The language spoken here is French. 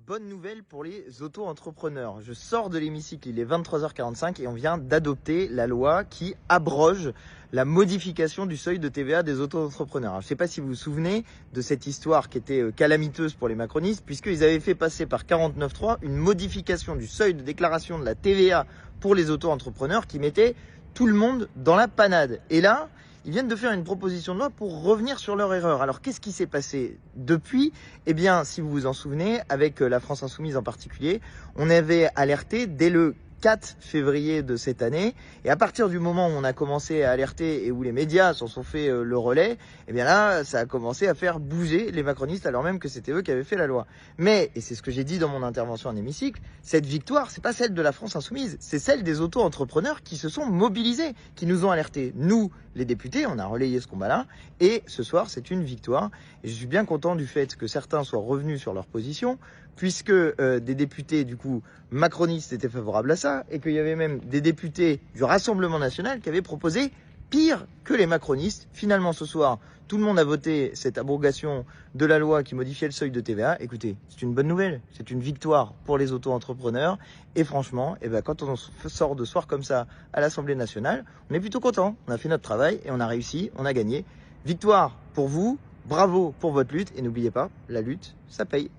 bonne nouvelle pour les auto-entrepreneurs. Je sors de l'hémicycle, il est 23h45 et on vient d'adopter la loi qui abroge la modification du seuil de TVA des auto-entrepreneurs. Je ne sais pas si vous vous souvenez de cette histoire qui était calamiteuse pour les macronistes, puisqu'ils avaient fait passer par 49.3 une modification du seuil de déclaration de la TVA pour les auto-entrepreneurs qui mettait tout le monde dans la panade. Et là, ils viennent de faire une proposition de loi pour revenir sur leur erreur. Alors, qu'est-ce qui s'est passé depuis? Eh bien, si vous vous en souvenez, avec la France Insoumise en particulier, on avait alerté dès le 4 février de cette année. Et à partir du moment où on a commencé à alerter et où les médias s'en sont fait le relais, eh bien là, ça a commencé à faire bouger les macronistes alors même que c'était eux qui avaient fait la loi. Mais, et c'est ce que j'ai dit dans mon intervention en hémicycle, cette victoire, c'est pas celle de la France Insoumise, c'est celle des auto-entrepreneurs qui se sont mobilisés, qui nous ont alertés. Nous, les députés, on a relayé ce combat-là. Et ce soir, c'est une victoire. Et je suis bien content du fait que certains soient revenus sur leur position, puisque des députés, du coup, macronistes étaient favorables à ça, et qu'il y avait même des députés du Rassemblement national qui avaient proposé pire que les macronistes. Finalement, ce soir, tout le monde a voté cette abrogation de la loi qui modifiait le seuil de TVA. Écoutez, c'est une bonne nouvelle, c'est une victoire pour les auto-entrepreneurs. Et franchement, quand on sort de soir comme ça à l'Assemblée nationale, on est plutôt content. On a fait notre travail et on a réussi, on a gagné. Victoire pour vous, bravo pour votre lutte. Et n'oubliez pas, la lutte, ça paye.